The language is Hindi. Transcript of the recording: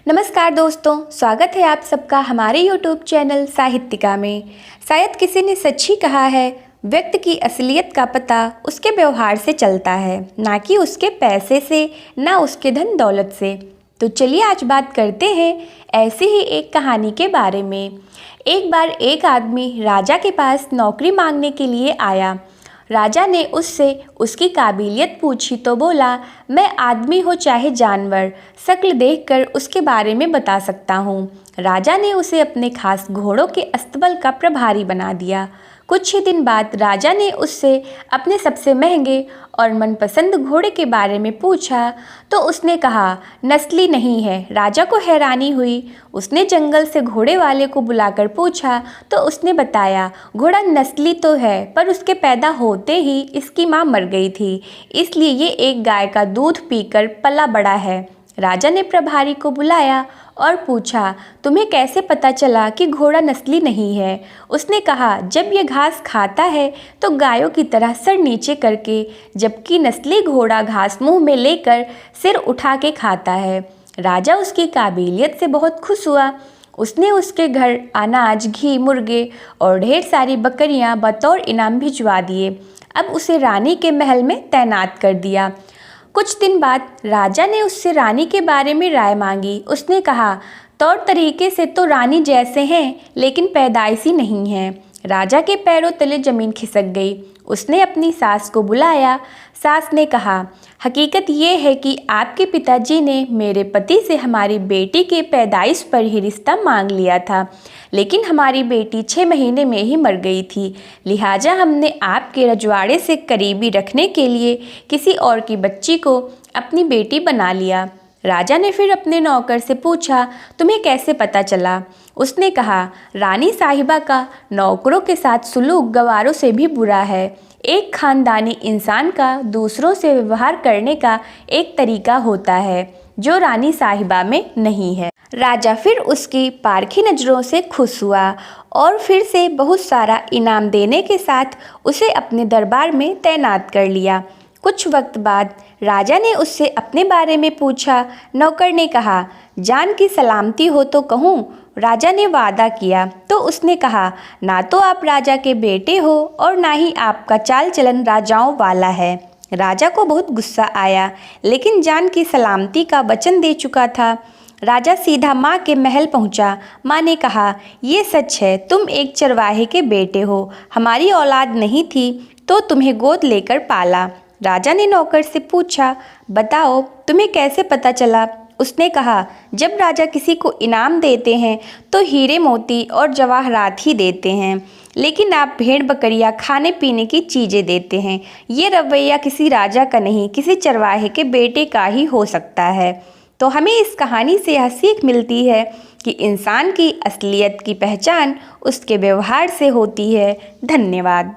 नमस्कार दोस्तों, स्वागत है आप सबका हमारे YouTube चैनल साहित्यिका में। शायद किसी ने सच ही कहा है, व्यक्ति की असलियत का पता उसके व्यवहार से चलता है, ना कि उसके पैसे से, ना उसके धन दौलत से। तो चलिए आज बात करते हैं ऐसी ही एक कहानी के बारे में। एक बार एक आदमी राजा के पास नौकरी मांगने के लिए आया। राजा ने उससे उसकी काबिलियत पूछी तो बोला, मैं आदमी हो चाहे जानवर, शक्ल देखकर उसके बारे में बता सकता हूँ। राजा ने उसे अपने खास घोड़ों के अस्तबल का प्रभारी बना दिया। कुछ ही दिन बाद राजा ने उससे अपने सबसे महंगे और मनपसंद घोड़े के बारे में पूछा तो उसने कहा, नस्ली नहीं है। राजा को हैरानी हुई। उसने जंगल से घोड़े वाले को बुलाकर पूछा तो उसने बताया, घोड़ा नस्ली तो है, पर उसके पैदा होते ही इसकी माँ मर गई थी, इसलिए ये एक गाय का दूध पीकर पला बड़ा है। राजा ने प्रभारी को बुलाया और पूछा, तुम्हें कैसे पता चला कि घोड़ा नस्ली नहीं है? उसने कहा, जब ये घास खाता है तो गायों की तरह सर नीचे करके, जबकि नस्ली घोड़ा घास मुंह में लेकर सिर उठा के खाता है। राजा उसकी काबिलियत से बहुत खुश हुआ। उसने उसके घर अनाज, घी, मुर्गे और ढेर सारी बकरियां बतौर इनाम भिजवा दिए। अब उसे रानी के महल में तैनात कर दिया। कुछ दिन बाद राजा ने उससे रानी के बारे में राय मांगी। उसने कहा, तौर तरीके से तो रानी जैसे हैं, लेकिन पैदाइशी नहीं हैं। राजा के पैरों तले जमीन खिसक गई। उसने अपनी सास को बुलाया। सास ने कहा, हकीकत ये है कि आपके पिताजी ने मेरे पति से हमारी बेटी के पैदाइश पर ही रिश्ता मांग लिया था, लेकिन हमारी बेटी 6 महीने में ही मर गई थी। लिहाजा हमने आपके रजवाड़े से करीबी रखने के लिए किसी और की बच्ची को अपनी बेटी बना लिया। राजा ने फिर अपने नौकर से पूछा, तुम्हें कैसे पता चला? उसने कहा, रानी साहिबा का नौकरों के साथ सुलूक गवारों से भी बुरा है। एक खानदानी इंसान का दूसरों से व्यवहार करने का एक तरीका होता है जो रानी साहिबा में नहीं है। राजा फिर उसकी पारखी नज़रों से खुश हुआ और फिर से बहुत सारा इनाम देने के साथ उसे अपने दरबार में तैनात कर लिया। कुछ वक्त बाद राजा ने उससे अपने बारे में पूछा। नौकर ने कहा, जान की सलामती हो तो कहूँ। राजा ने वादा किया तो उसने कहा, ना तो आप राजा के बेटे हो और ना ही आपका चाल चलन राजाओं वाला है। राजा को बहुत गुस्सा आया, लेकिन जान की सलामती का वचन दे चुका था। राजा सीधा माँ के महल पहुँचा। माँ ने कहा, ये सच है, तुम एक चरवाहे के बेटे हो। हमारी औलाद नहीं थी तो तुम्हें गोद लेकर पाला। राजा ने नौकर से पूछा, बताओ तुम्हें कैसे पता चला? उसने कहा, जब राजा किसी को इनाम देते हैं तो हीरे मोती और जवाहरात ही देते हैं, लेकिन आप भेड़ बकरियां, खाने पीने की चीज़ें देते हैं। ये रवैया किसी राजा का नहीं, किसी चरवाहे के बेटे का ही हो सकता है। तो हमें इस कहानी से यह सीख मिलती है कि इंसान की असलियत की पहचान उसके व्यवहार से होती है। धन्यवाद।